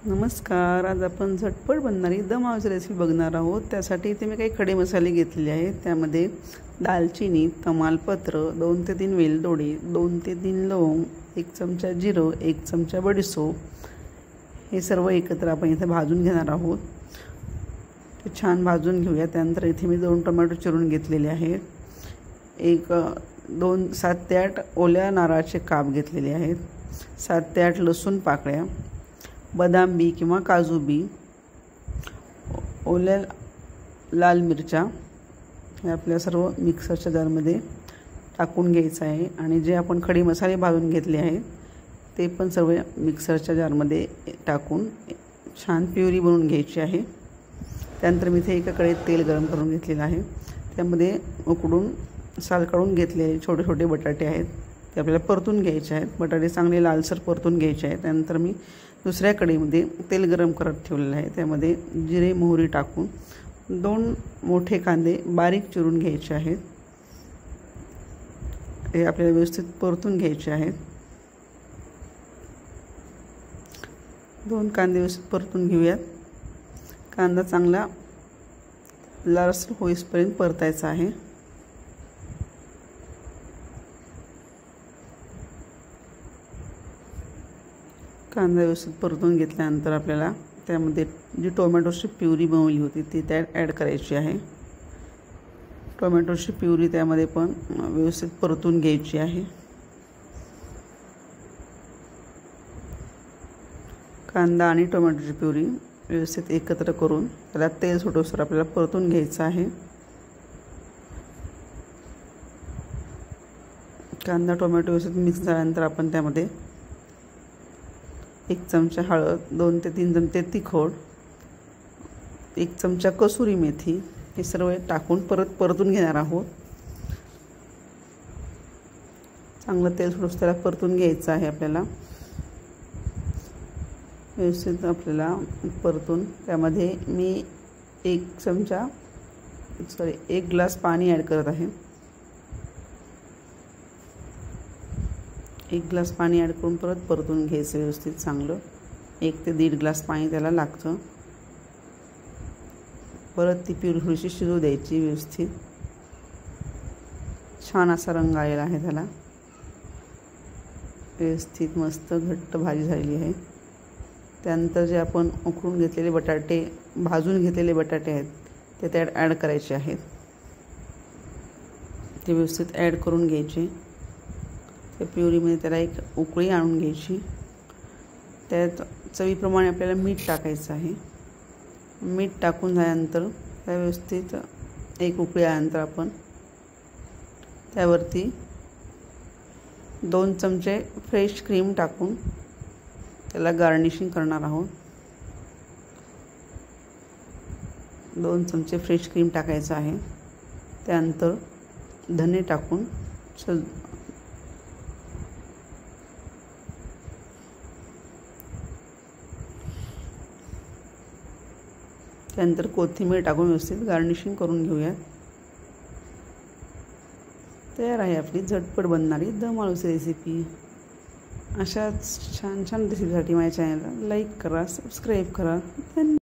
नमस्कार। आज आपण झटपट बनणारी दम आळूची रेसिपी बघणार आहोत। त्यासाठी इथे मी काही खडे मसाले घेतलेले आहेत। त्यामध्ये दालचिनी, तमालपत्र, 2 ते 3 वेलदोडे, 2 ते 3 लवंग, 1 चमचा जिरं, 1 चमचा बडीशेप, हे सर्व एकत्र आपण इथे भाजून घेणार आहोत। ते छान भाजून घेऊया। त्यानंतर इथे मी 2 टोमॅटो चिरून घेतलेले आहेत। 7 ते 8 ओल्या नारळाचे काप घेतलेले आहेत। 7 ते 8 लसूण पाकळ्या, बदाम बी किंवा काजू बी, ओल्या लाल मिरच्या, हे आपल्या सर्व मिक्सरच्या जारमध्ये टाकून घ्यायचं आहे। आणि जे आपण खडे मसाले भाजून घेतले आहेत ते पण सर्व मिक्सरच्या जारमध्ये टाकून छान प्युरी बनवून घ्यायची आहे। त्यानंतर मी इथे एका कढईत तेल गरम करून घेतलेलं आहे। त्यामध्ये उकडून साल काढून घेतलेले छोटे छोटे बटाटे आहेत, ते आपल्याला परतून घ्यायचे आहेत। बटाटे चांगले लालसर परतून घ्यायचे आहेत। त्यानंतर मी दुसऱ्या कढईमध्ये तेल गरम करत ठेवलेलं आहे। त्यामध्ये जिरे मोहरी टाकून 2 मोठे कांदे बारीक चिरून घ्यायचे आहेत। हे आपल्याला व्यवस्थित परतून घ्यायचे आहेत। 2 कांदे व्यवस्थित परतून घेऊयात। कांदा चांगला लालसर होईपर्यंत परतायचा आहे। कांदा व्यवस्थित परतून घेतल्यानंतर आपल्याला त्यामध्ये जी टोमॅटोची प्युरी बनवली होती ती त्यात ॲड करायची आहे। टोमॅटोची प्युरी त्यामध्ये पण व्यवस्थित परतून घ्यायची आहे। कांदा आणि टोमॅटोची प्युरी व्यवस्थित एकत्र करून त्याला तेल सुटोसर आपल्याला परतून घ्यायचं आहे। कांदा टोमॅटो व्यवस्थित मिक्स झाल्यानंतर आपण त्यामध्ये 1 चमचा हळद, 2 ते 3 चमचे तिखट, 1 चमचा कसुरी मेथी, हे सर्व टाकून परतून घेणार आहोत। चांगलं तेल सुटूस त्याला परतून घ्यायचं आहे आपल्याला। व्यवस्थित आपल्याला परतून त्यामध्ये मी 1 ग्लास पाणी ॲड करत आहे। 1 ग्लास पाणी ॲड करून परतून घ्यायचं व्यवस्थित चांगलं। 1 ते 1.5 ग्लास पाणी त्याला लागतं। ती प्युरी थोडीशी शिजू द्यायची व्यवस्थित। छान असा रंग आलेला आहे त्याला। व्यवस्थित मस्त घट्ट भाजी झालेली आहे। त्यानंतर जे आपण उकळून घेतलेले बटाटे, भाजून घेतलेले बटाटे आहेत ते त्यात ॲड करायचे आहेत। ते व्यवस्थित ॲड करून घ्यायचे। त्या प्युरीमध्ये त्याला एक उकळी आणून घ्यायची। त्यात चवीप्रमाणे आपल्याला मीठ टाकायचं आहे। मीठ टाकून झाल्यानंतर त्या व्यवस्थित एक उकळी आल्यानंतर आपण त्यावरती 2 चमचे फ्रेश क्रीम टाकून त्याला गार्निशिंग करणार आहोत। 2 चमचे फ्रेश क्रीम टाकायचं आहे। त्यानंतर धने टाकून त्यानंतर कोथिंबीर टाकून व्यवस्थित गार्निशिंग करून घेऊया। तयार आहे आपली झटपट बनणारी दम आळूची रेसिपी। अशाच छान छान रेसिपीसाठी माझ्या चॅनलला लाईक करा, सबस्क्राईब करा। धन्यवाद।